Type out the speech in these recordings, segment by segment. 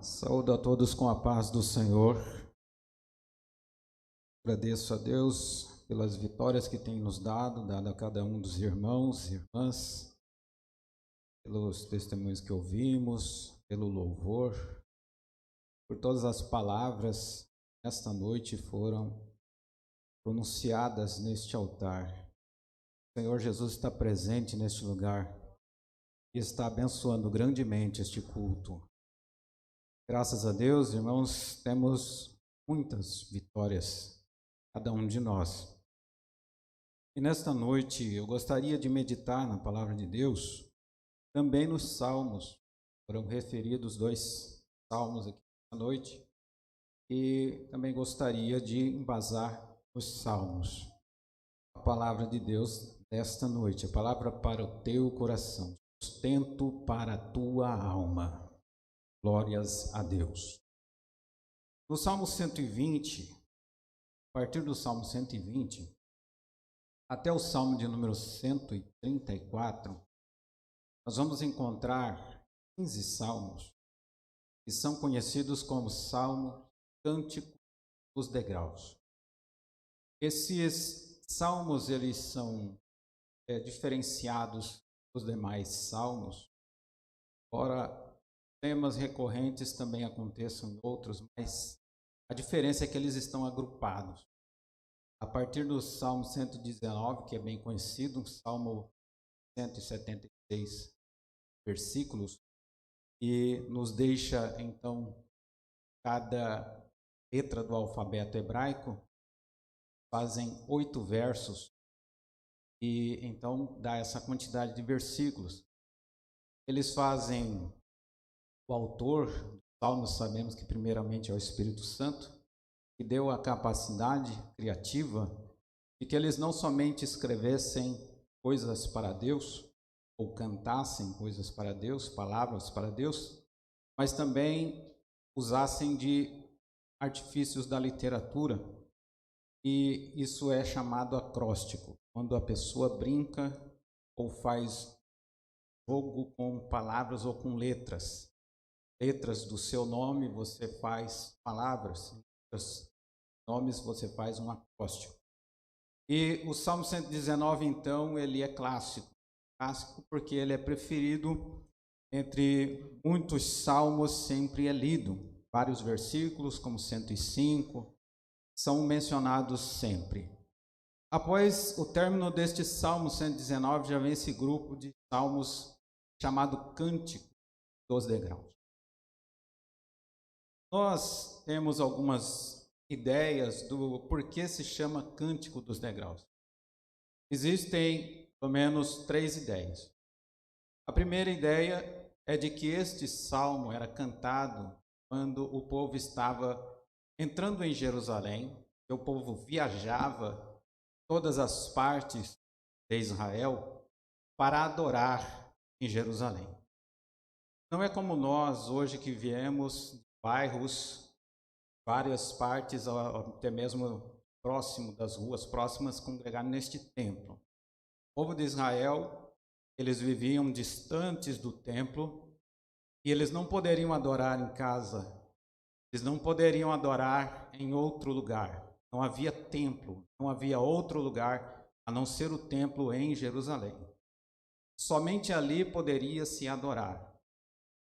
Saúdo a todos com a paz do Senhor. Agradeço a Deus pelas vitórias que tem nos dado a cada um dos irmãos e irmãs, pelos testemunhos que ouvimos, pelo louvor, por todas as palavras que esta noite foram pronunciadas neste altar. O Senhor Jesus está presente neste lugar e está abençoando grandemente este culto. Graças a Deus, irmãos, temos muitas vitórias, cada um de nós. E nesta noite eu gostaria de meditar na palavra de Deus, também nos salmos. Foram referidos 2 salmos aqui na noite, e também gostaria de embasar os salmos. A palavra de Deus desta noite, a palavra para o teu coração, sustento para a tua alma. Glórias a Deus. No Salmo 120, a partir do Salmo 120, até o Salmo de número 134, nós vamos encontrar 15 salmos que são conhecidos como Salmo Cântico dos Degraus. Esses salmos, eles são diferenciados dos demais salmos, embora temas recorrentes também aconteçam em outros, mas a diferença é que eles estão agrupados. A partir do Salmo 119, que é bem conhecido, um Salmo 176 versículos, e nos deixa, então, cada letra do alfabeto hebraico, fazem 8 versos, e então dá essa quantidade de versículos. Eles fazem... O autor do Salmo, sabemos que primeiramente é o Espírito Santo, que deu a capacidade criativa de que eles não somente escrevessem coisas para Deus, ou cantassem coisas para Deus, palavras para Deus, mas também usassem de artifícios da literatura, e isso é chamado acróstico, quando a pessoa brinca ou faz jogo com palavras ou com letras. Letras do seu nome você faz palavras, letras nomes você faz um acróstico. E o Salmo 119, então, ele é clássico porque ele é preferido entre muitos salmos, sempre é lido. Vários versículos, como 105, são mencionados sempre. Após o término deste Salmo 119, já vem esse grupo de salmos chamado Cântico dos Degraus. Nós temos algumas ideias do porquê se chama Cântico dos Degraus. Existem pelo menos 3 ideias. A primeira ideia é de que este salmo era cantado quando o povo estava entrando em Jerusalém, e o povo viajava todas as partes de Israel para adorar em Jerusalém. Não é como nós hoje que viemos bairros, várias partes, até mesmo próximo das ruas próximas, congregar neste templo. O povo de Israel, eles viviam distantes do templo e eles não poderiam adorar em casa, eles não poderiam adorar em outro lugar. Não havia templo, não havia outro lugar a não ser o templo em Jerusalém. Somente ali poderia se adorar.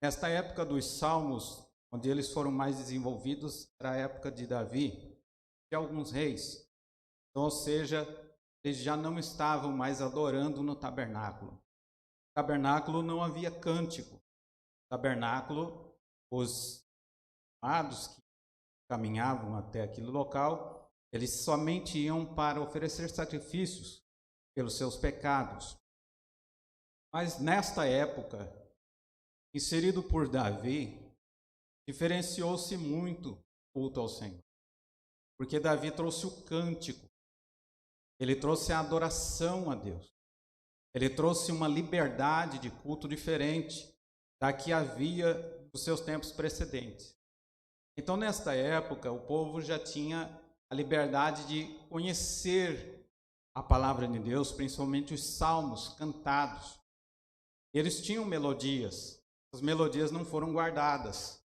Nesta época dos Salmos, onde eles foram mais desenvolvidos, era a época de Davi, de alguns reis. Então, ou seja, eles já não estavam mais adorando no tabernáculo. No tabernáculo não havia cântico. No tabernáculo, os amados que caminhavam até aquele local, eles somente iam para oferecer sacrifícios pelos seus pecados. Mas nesta época, inserido por Davi, diferenciou-se muito o culto ao Senhor, porque Davi trouxe o cântico, ele trouxe a adoração a Deus, ele trouxe uma liberdade de culto diferente da que havia nos seus tempos precedentes. Então, nesta época, o povo já tinha a liberdade de conhecer a palavra de Deus, principalmente os salmos cantados. Eles tinham melodias, as melodias não foram guardadas.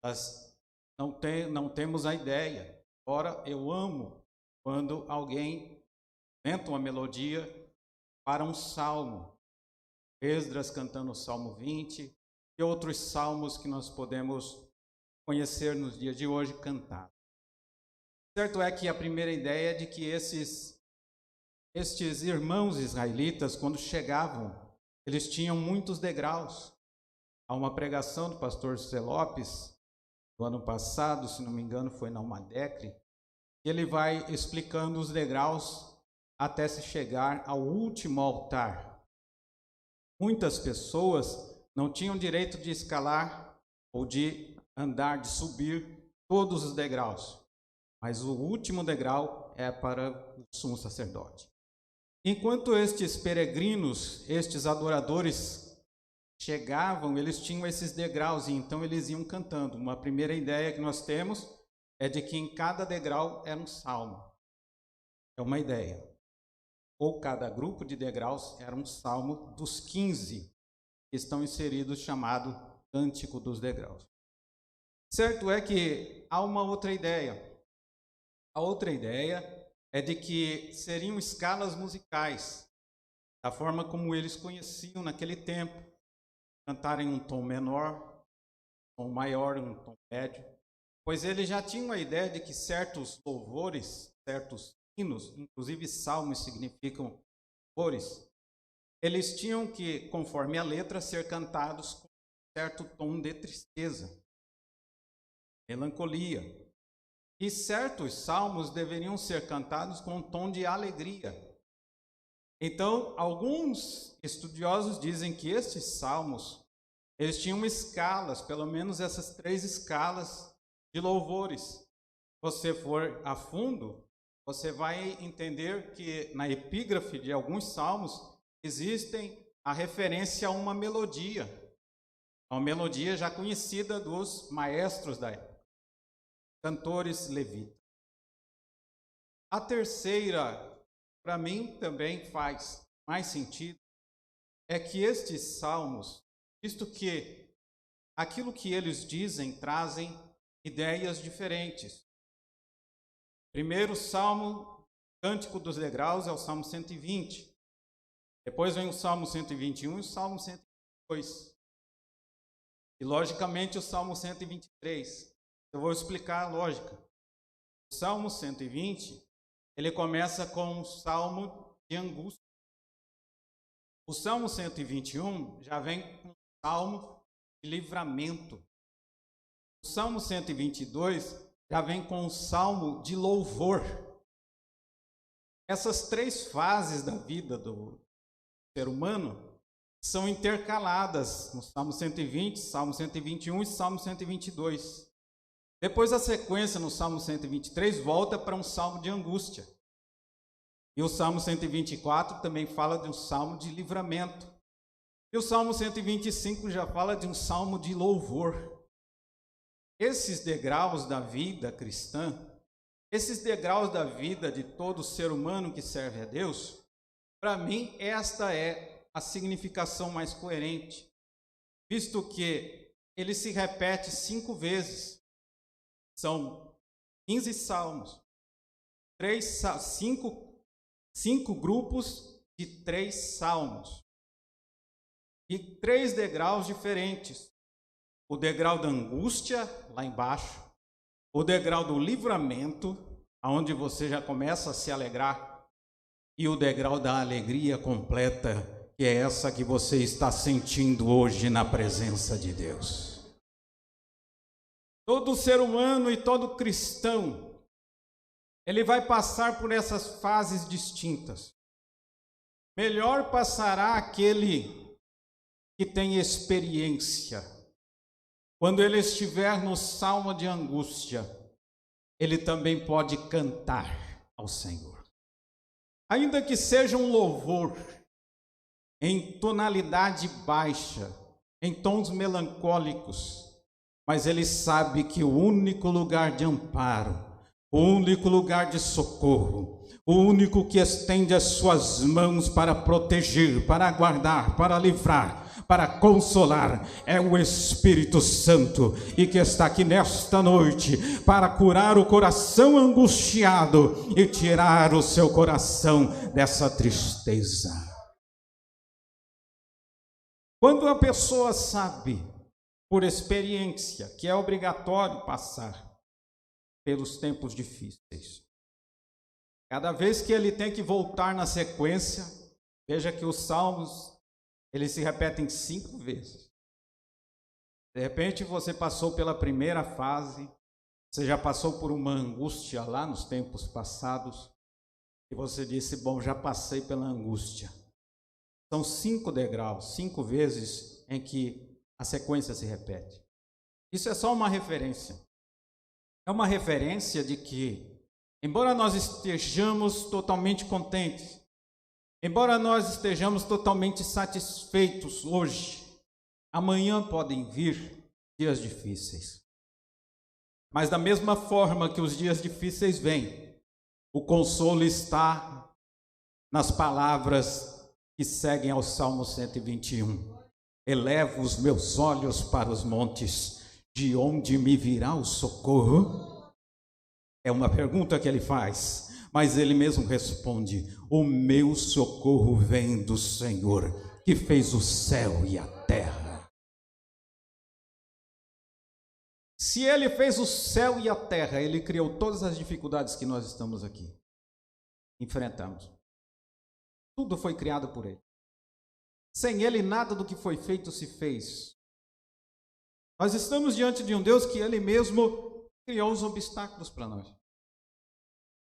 Nós não temos a ideia. Ora, eu amo quando alguém inventa uma melodia para um salmo. Esdras cantando o Salmo 20 e outros salmos que nós podemos conhecer nos dias de hoje cantar. Certo é que a primeira ideia é de que estes irmãos israelitas, quando chegavam, eles tinham muitos degraus. Há uma pregação do pastor José Lopes, do ano passado, se não me engano, foi na Almadecre, e ele vai explicando os degraus até se chegar ao último altar. Muitas pessoas não tinham direito de escalar ou de andar, de subir todos os degraus, mas o último degrau é para o sumo sacerdote. Enquanto estes peregrinos, estes adoradores chegavam, eles tinham esses degraus e então eles iam cantando. Uma primeira ideia que nós temos é de que em cada degrau era um salmo. É uma ideia. Ou cada grupo de degraus era um salmo dos 15 que estão inseridos, chamado Cântico dos Degraus. Certo é que há uma outra ideia. A outra ideia é de que seriam escalas musicais, da forma como eles conheciam naquele tempo, cantar em um tom menor, um tom maior, um tom médio, pois eles já tinham a ideia de que certos louvores, certos hinos, inclusive salmos significam louvores, eles tinham que, conforme a letra, ser cantados com um certo tom de tristeza, melancolia. E certos salmos deveriam ser cantados com um tom de alegria. Então, alguns estudiosos dizem que estes salmos, eles tinham escalas, pelo menos essas 3 escalas de louvores. Se você for a fundo, você vai entender que na epígrafe de alguns salmos existem a referência a uma melodia já conhecida dos maestros da época, cantores levitas. A terceira, para mim também faz mais sentido, é que estes salmos, visto que aquilo que eles dizem trazem ideias diferentes. Primeiro salmo, Cântico dos Degraus, é o Salmo 120. Depois vem o Salmo 121 e o Salmo 122. E, logicamente, o Salmo 123. Eu vou explicar a lógica. O Salmo 120, ele começa com um salmo de angústia. O Salmo 121 já vem com um salmo de livramento. O Salmo 122 já vem com um salmo de louvor. Essas 3 fases da vida do ser humano são intercaladas no Salmo 120, Salmo 121 e Salmo 122. Depois a sequência no Salmo 123 volta para um salmo de angústia. E o Salmo 124 também fala de um salmo de livramento. E o Salmo 125 já fala de um salmo de louvor. Esses degraus da vida cristã, esses degraus da vida de todo ser humano que serve a Deus, para mim esta é a significação mais coerente, visto que ele se repete 5 vezes. São 15 salmos, 5 grupos de 3 salmos e 3 degraus diferentes. O degrau da angústia, lá embaixo, o degrau do livramento, onde você já começa a se alegrar, e o degrau da alegria completa, que é essa que você está sentindo hoje na presença de Deus. Todo ser humano e todo cristão, ele vai passar por essas fases distintas. Melhor passará aquele que tem experiência. Quando ele estiver no salmo de angústia, ele também pode cantar ao Senhor. Ainda que seja um louvor em tonalidade baixa, em tons melancólicos, mas ele sabe que o único lugar de amparo, o único lugar de socorro, o único que estende as suas mãos para proteger, para guardar, para livrar, para consolar é o Espírito Santo, e que está aqui nesta noite para curar o coração angustiado e tirar o seu coração dessa tristeza. Quando a pessoa sabe, por experiência, que é obrigatório passar pelos tempos difíceis, cada vez que ele tem que voltar na sequência, veja que os salmos, eles se repetem 5 vezes. De repente você passou pela primeira fase, você já passou por uma angústia lá nos tempos passados, e você disse, bom, já passei pela angústia. São 5 degraus, 5 vezes em que a sequência se repete. Isso é só uma referência. É uma referência de que, embora nós estejamos totalmente contentes, embora nós estejamos totalmente satisfeitos hoje, amanhã podem vir dias difíceis. Mas da mesma forma que os dias difíceis vêm, o consolo está nas palavras que seguem ao Salmo 121. Elevo os meus olhos para os montes, de onde me virá o socorro? É uma pergunta que ele faz. Mas ele mesmo responde, o meu socorro vem do Senhor, que fez o céu e a terra. Se ele fez o céu e a terra, ele criou todas as dificuldades que nós estamos aqui enfrentamos. Tudo foi criado por ele. Sem ele, nada do que foi feito se fez. Nós estamos diante de um Deus que ele mesmo criou os obstáculos para nós.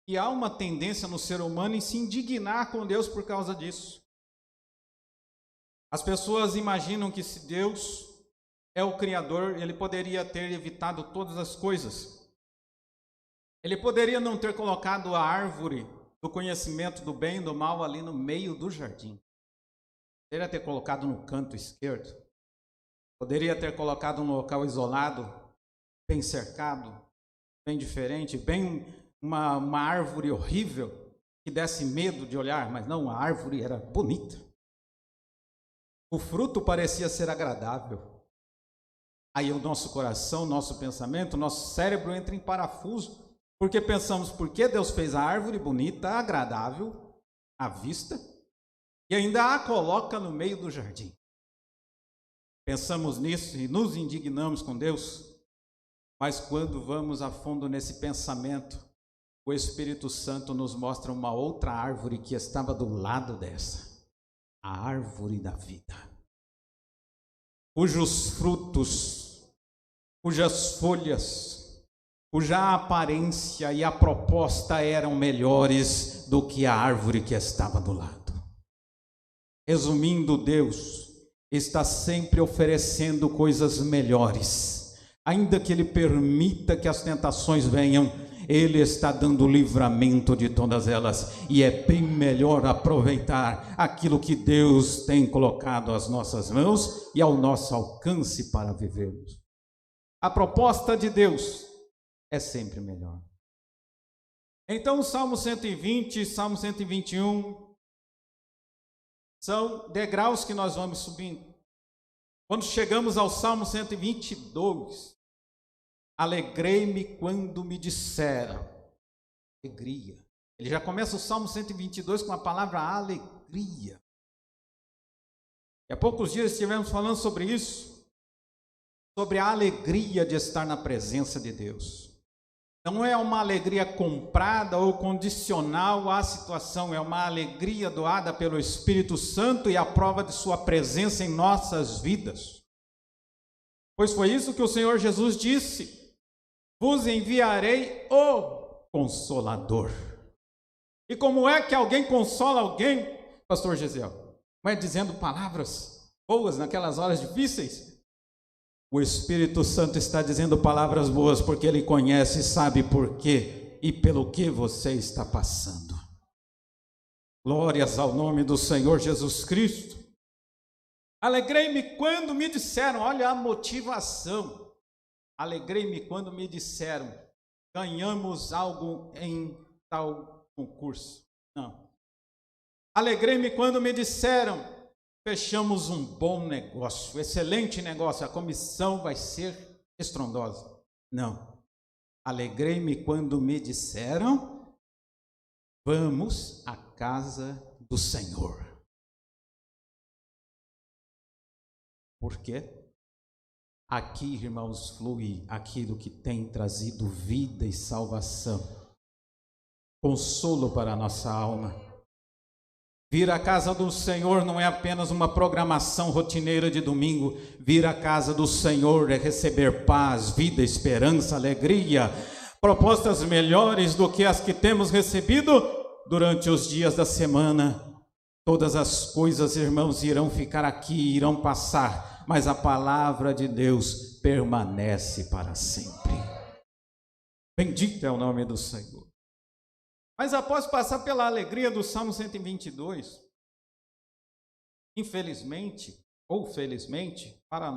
E há uma tendência no ser humano em se indignar com Deus por causa disso. As pessoas imaginam que se Deus é o Criador, ele poderia ter evitado todas as coisas. Ele poderia não ter colocado a árvore do conhecimento do bem e do mal ali no meio do jardim. Poderia ter colocado no canto esquerdo. Poderia ter colocado num local isolado, bem cercado, bem diferente, bem... Uma árvore horrível que desse medo de olhar, mas não, a árvore era bonita. O fruto parecia ser agradável. Aí o nosso coração, nosso pensamento, nosso cérebro entra em parafuso, porque pensamos, por que Deus fez a árvore bonita, agradável, à vista, e ainda a coloca no meio do jardim? Pensamos nisso e nos indignamos com Deus, mas quando vamos a fundo nesse pensamento, o Espírito Santo nos mostra uma outra árvore que estava do lado dessa, a árvore da vida, cujos frutos, cujas folhas, cuja aparência e a proposta eram melhores do que a árvore que estava do lado. Resumindo, Deus está sempre oferecendo coisas melhores, ainda que Ele permita que as tentações venham. Ele está dando livramento de todas elas, e é bem melhor aproveitar aquilo que Deus tem colocado às nossas mãos e ao nosso alcance para vivermos. A proposta de Deus é sempre melhor. Então, o Salmo 120, Salmo 121, são degraus que nós vamos subindo. Quando chegamos ao Salmo 122, alegrei-me quando me disseram, alegria. Ele já começa o Salmo 122 com a palavra alegria. E há poucos dias estivemos falando sobre isso, sobre a alegria de estar na presença de Deus. Não é uma alegria comprada ou condicional à situação, é uma alegria doada pelo Espírito Santo e a prova de sua presença em nossas vidas. Pois foi isso que o Senhor Jesus disse: vos enviarei o Consolador. E como é que alguém consola alguém, pastor Gesiel? Não é dizendo palavras boas naquelas horas difíceis? O Espírito Santo está dizendo palavras boas porque Ele conhece e sabe por quê e pelo que você está passando. Glórias ao nome do Senhor Jesus Cristo. Alegrei-me quando me disseram, olha a motivação. Alegrei-me quando me disseram, ganhamos algo em tal concurso. Não. Alegrei-me quando me disseram, fechamos um bom negócio, excelente negócio, a comissão vai ser estrondosa. Não. Alegrei-me quando me disseram: vamos à casa do Senhor. Por quê? Aqui, irmãos, flui aquilo que tem trazido vida e salvação, consolo para a nossa alma. Vir à casa do Senhor não é apenas uma programação rotineira de domingo. Vir à casa do Senhor é receber paz, vida, esperança, alegria, propostas melhores do que as que temos recebido durante os dias da semana. Todas as coisas, irmãos, irão ficar aqui, irão passar, mas a palavra de Deus permanece para sempre. Bendito é o nome do Senhor. Mas após passar pela alegria do Salmo 122, infelizmente ou felizmente, para o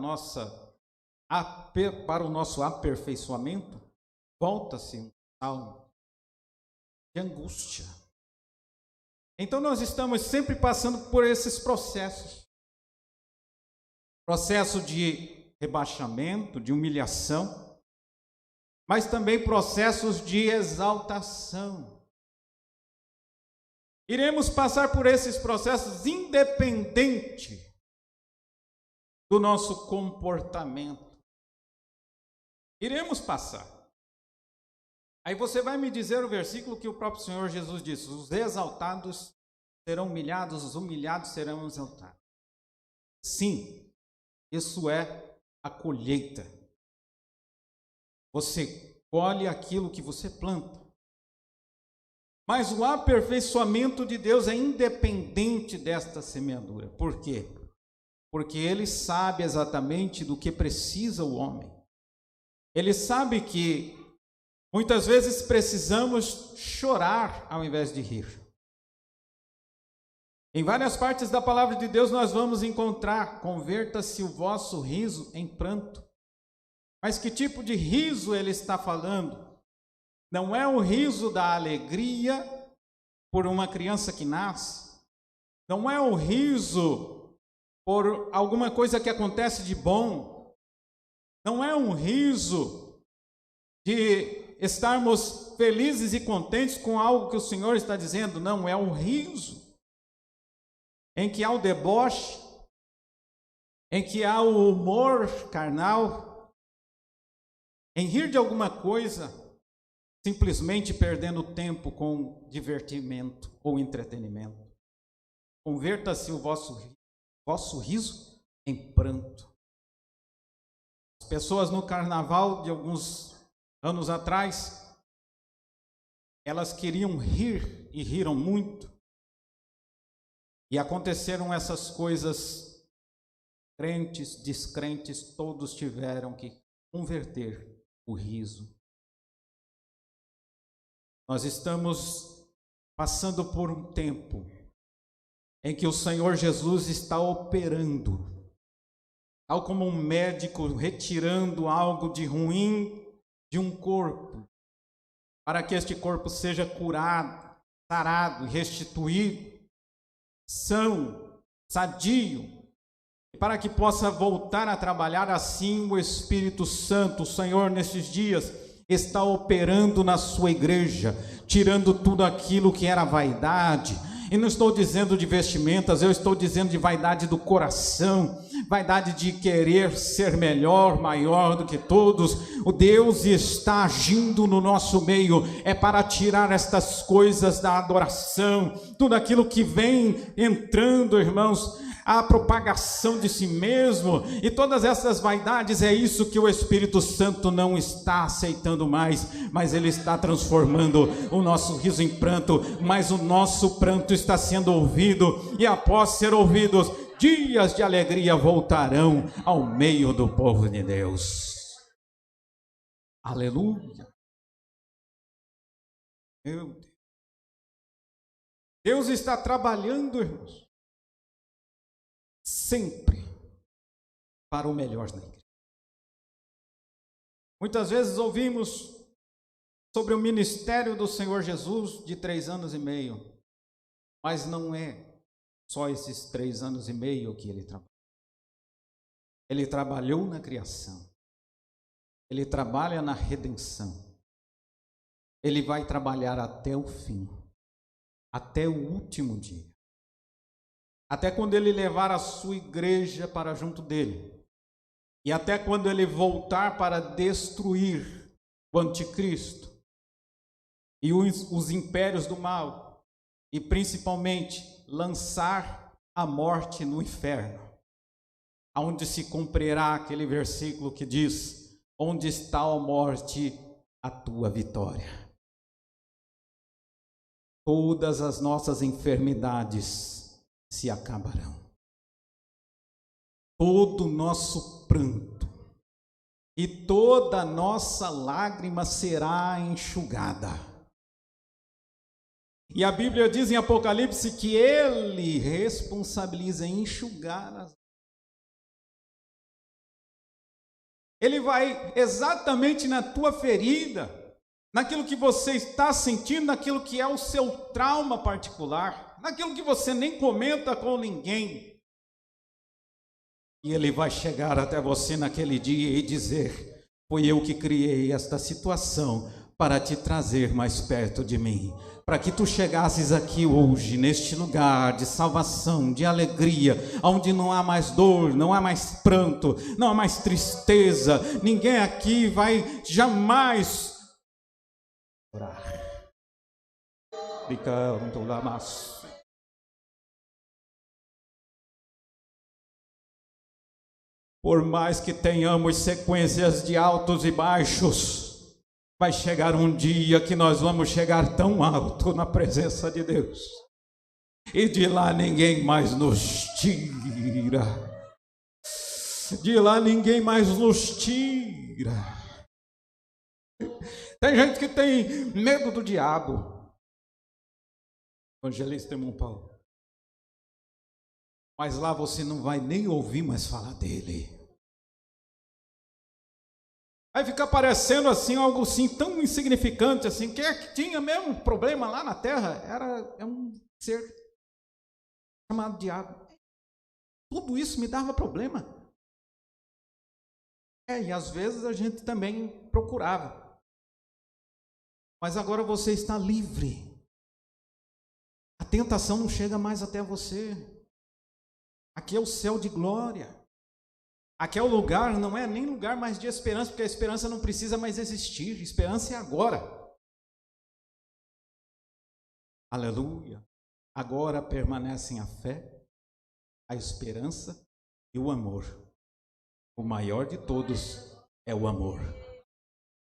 nosso aperfeiçoamento, volta-se um salmo de angústia. Então nós estamos sempre passando por esses processos. Processo de rebaixamento, de humilhação, mas também processos de exaltação. Iremos passar por esses processos independente do nosso comportamento. Iremos passar. Aí você vai me dizer o versículo que o próprio Senhor Jesus disse: os exaltados serão humilhados, os humilhados serão exaltados. Sim, isso é a colheita. Você colhe aquilo que você planta. Mas o aperfeiçoamento de Deus é independente desta semeadura. Por quê? Porque Ele sabe exatamente do que precisa o homem. Ele sabe que muitas vezes precisamos chorar ao invés de rir. Em várias partes da palavra de Deus nós vamos encontrar: converta-se o vosso riso em pranto. Mas que tipo de riso ele está falando? Não é o riso da alegria por uma criança que nasce. Não é o riso por alguma coisa que acontece de bom. Não é um riso de estarmos felizes e contentes com algo que o Senhor está dizendo. Não, é um riso em que há o deboche, em que há o humor carnal, em rir de alguma coisa, simplesmente perdendo tempo com divertimento ou entretenimento. Converta-se o vosso riso em pranto. As pessoas no carnaval de alguns anos atrás, elas queriam rir e riram muito. E aconteceram essas coisas, crentes, descrentes, todos tiveram que converter o riso. Nós estamos passando por um tempo em que o Senhor Jesus está operando, tal como um médico retirando algo de ruim de um corpo, para que este corpo seja curado, sarado, restituído, são, sadio, e para que possa voltar a trabalhar. Assim o Espírito Santo, o Senhor, nesses dias, está operando na sua igreja, tirando tudo aquilo que era vaidade. E não estou dizendo de vestimentas, eu estou dizendo de vaidade do coração, vaidade de querer ser melhor, maior do que todos. O Deus está agindo no nosso meio, é para tirar estas coisas da adoração, tudo aquilo que vem entrando, irmãos, a propagação de si mesmo, e todas essas vaidades. É isso que o Espírito Santo não está aceitando mais, mas Ele está transformando o nosso riso em pranto. Mas o nosso pranto está sendo ouvido, e após ser ouvidos, dias de alegria voltarão ao meio do povo de Deus. Aleluia. Meu Deus. Deus está trabalhando, irmãos, sempre para o melhor na igreja. Muitas vezes ouvimos sobre o ministério do Senhor Jesus de 3 anos e meio, mas não é só esses 3 anos e meio que ele trabalhou. Ele trabalhou na criação. Ele trabalha na redenção. Ele vai trabalhar até o fim, até o último dia. Até quando ele levar a sua igreja para junto dele. E até quando ele voltar para destruir o anticristo e os impérios do mal. E principalmente lançar a morte no inferno. Onde se cumprirá aquele versículo que diz: onde está, ó morte, a tua vitória? Todas as nossas enfermidades se acabarão. Todo o nosso pranto e toda a nossa lágrima será enxugada. E a Bíblia diz em Apocalipse que Ele responsabiliza em enxugar as. Ele vai exatamente na tua ferida, naquilo que você está sentindo, naquilo que é o seu trauma particular, naquilo que você nem comenta com ninguém. E Ele vai chegar até você naquele dia e dizer: foi eu que criei esta situação para te trazer mais perto de mim, para que tu chegasses aqui hoje, neste lugar de salvação, de alegria, onde não há mais dor, não há mais pranto, não há mais tristeza. Ninguém aqui vai jamais orar. Por mais que tenhamos sequências de altos e baixos, vai chegar um dia que nós vamos chegar tão alto na presença de Deus, e de lá ninguém mais nos tira. De lá ninguém mais nos tira. Tem gente que tem medo do diabo. Evangelista irmão Paulo. Mas lá você não vai nem ouvir mais falar dele. Vai ficar parecendo assim, algo assim tão insignificante assim. Quem é que tinha mesmo problema lá na terra? É um ser chamado diabo. Tudo isso me dava problema. E às vezes a gente também procurava. Mas agora você está livre. A tentação não chega mais até você. Aqui é o céu de glória. Aqui é o lugar, não é nem lugar mais de esperança, porque a esperança não precisa mais existir. Esperança é agora. Aleluia. Agora permanecem a fé, a esperança e o amor. O maior de todos é o amor.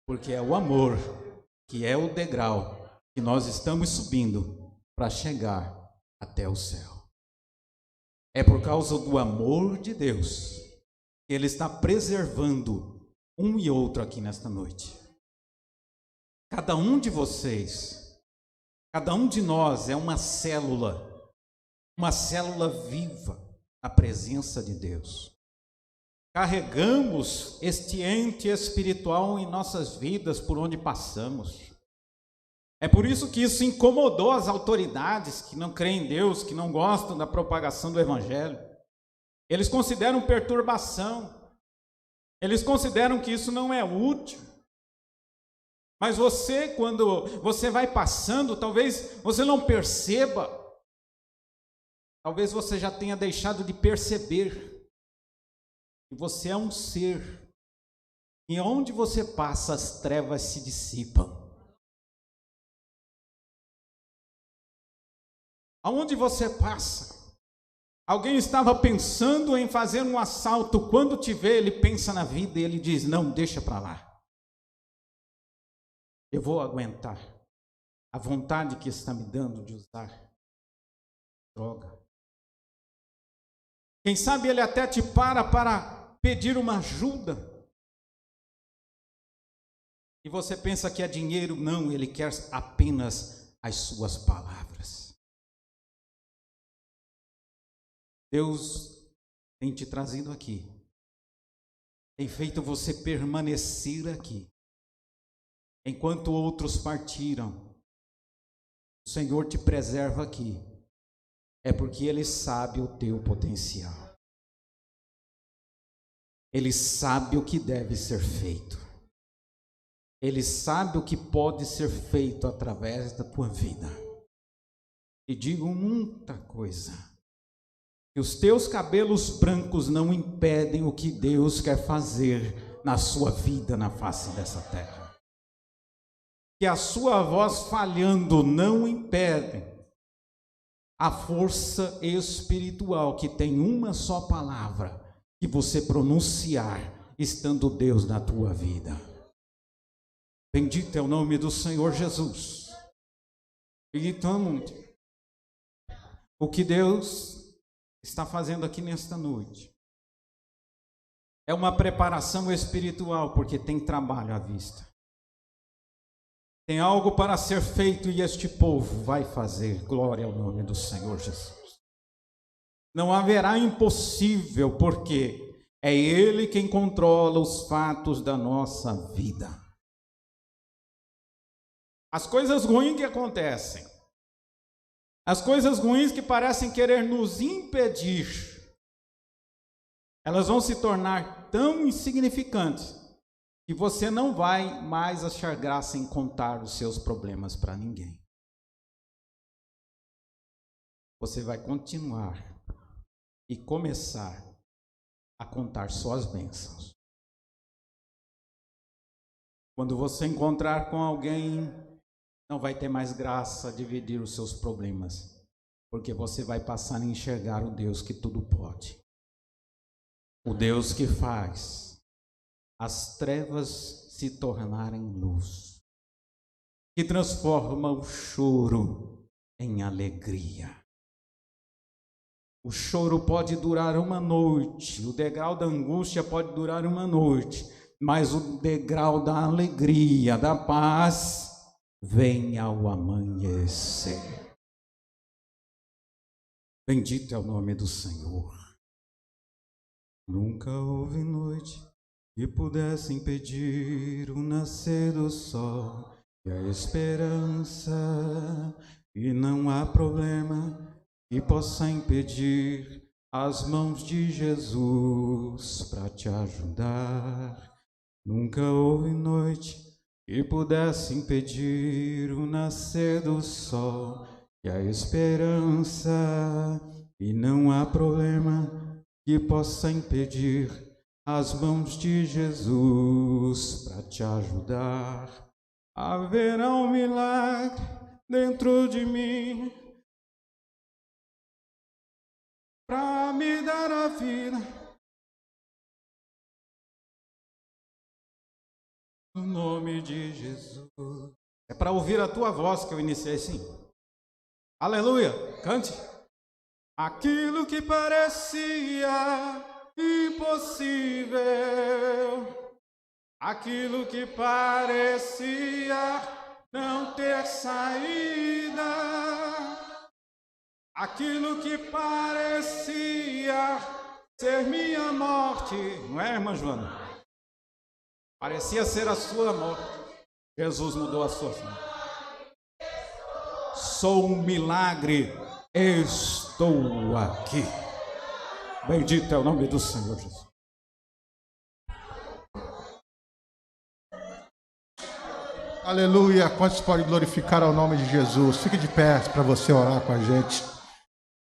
Porque é o amor que é o degrau que nós estamos subindo para chegar até o céu. É por causa do amor de Deus que Ele está preservando um e outro aqui nesta noite. Cada um de vocês, cada um de nós é uma célula viva na presença de Deus. Carregamos este ente espiritual em nossas vidas por onde passamos. É por isso que isso incomodou as autoridades que não creem em Deus, que não gostam da propagação do Evangelho. Eles consideram perturbação. Eles consideram que isso não é útil. Mas você, quando você vai passando, talvez você não perceba. Talvez você já tenha deixado de perceber que você é um ser. E onde você passa, as trevas se dissipam. Aonde você passa, alguém estava pensando em fazer um assalto, quando te vê, ele pensa na vida e ele diz: não, deixa para lá. Eu vou aguentar a vontade que está me dando de usar droga. Quem sabe ele até te para pedir uma ajuda. E você pensa que é dinheiro, não, ele quer apenas as suas palavras. Deus tem te trazido aqui, tem feito você permanecer aqui, enquanto outros partiram. O Senhor te preserva aqui, é porque Ele sabe o teu potencial. Ele sabe o que deve ser feito. Ele sabe o que pode ser feito através da tua vida. E digo muita coisa: que os teus cabelos brancos não impedem o que Deus quer fazer na sua vida, na face dessa terra. Que a sua voz falhando não impede a força espiritual que tem uma só palavra que você pronunciar, estando Deus na tua vida. Bendito é o nome do Senhor Jesus. Então, o que Deus está fazendo aqui nesta noite é uma preparação espiritual, porque tem trabalho à vista. Tem algo para ser feito e este povo vai fazer. Glória ao nome do Senhor Jesus. Não haverá impossível, porque é Ele quem controla os fatos da nossa vida. As coisas ruins que acontecem, as coisas ruins que parecem querer nos impedir, elas vão se tornar tão insignificantes que você não vai mais achar graça em contar os seus problemas para ninguém. Você vai continuar e começar a contar só as bênçãos. Quando você encontrar com alguém, não vai ter mais graça dividir os seus problemas, porque você vai passar a enxergar o Deus que tudo pode. O Deus que faz as trevas se tornarem luz, que transforma o choro em alegria. O choro pode durar uma noite, o degrau da angústia pode durar uma noite, mas o degrau da alegria, da paz, vem ao amanhecer. Bendito é o nome do Senhor. Nunca houve noite que pudesse impedir o nascer do sol e a esperança, e não há problema que possa impedir as mãos de Jesus para te ajudar. Nunca houve noite que pudesse impedir o nascer do sol e a esperança, e não há problema que possa impedir as mãos de Jesus para te ajudar. Haverá um milagre dentro de mim para me dar a vida. No nome de Jesus. É para ouvir a tua voz que eu iniciei assim. Aleluia, cante. Aquilo que parecia impossível, aquilo que parecia não ter saída, aquilo que parecia ser minha morte, não é, irmã Joana? Parecia ser a sua morte. Jesus mudou a sua vida. Sou um milagre, estou aqui. Bendito é o nome do Senhor Jesus. Aleluia. Quantos podem glorificar ao nome de Jesus? Fique de pé para você orar com a gente.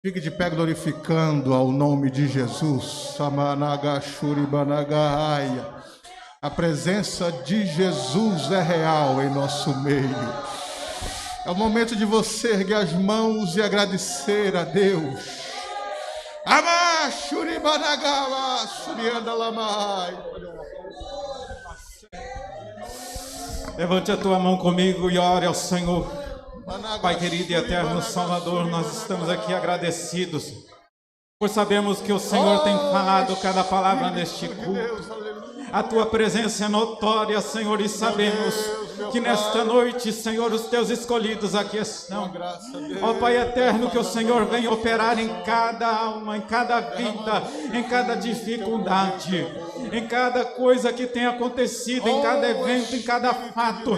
Fique de pé glorificando ao nome de Jesus. Samanagashuribanagahaya. A presença de Jesus é real em nosso meio. É o momento de você erguer as mãos e agradecer a Deus. Amashuribanagawa suriandalamai. Levante a tua mão comigo e ore ao Senhor. Pai querido e eterno Salvador, nós estamos aqui agradecidos por sabermos que o Senhor tem falado cada palavra neste culto. A tua presença é notória, Senhor, e sabemos que nesta noite, Senhor, os teus escolhidos aqui estão. Ó Pai eterno, que o Senhor venha operar em cada alma, em cada vida, em cada dificuldade, em cada coisa que tem acontecido, em cada evento, em cada fato.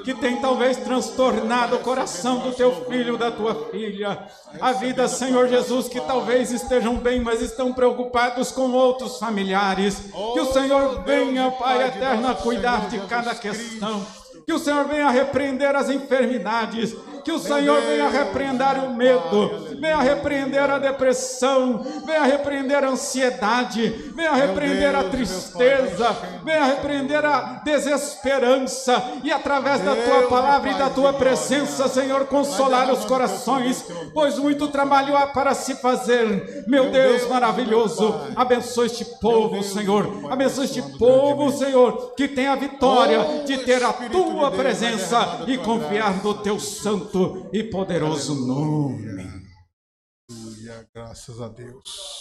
que tem talvez transtornado o coração do teu filho, da tua filha. A vida, Senhor Jesus, que talvez estejam bem, mas estão preocupados com outros familiares. Que o Senhor venha, Pai eterno, a cuidar de cada questão. Que o Senhor venha repreender as enfermidades. Que o Senhor venha repreender o medo, venha repreender a depressão, venha repreender a ansiedade, venha repreender a tristeza, venha repreender a desesperança e através da Tua palavra e da Tua presença, Senhor, consolar os corações, pois muito trabalho há para se fazer. Meu Deus maravilhoso, abençoe este povo, Senhor, abençoe este povo, Senhor, que tem a vitória de ter a Tua presença e confiar no Teu santo e poderoso nome. Aleluia, graças a Deus.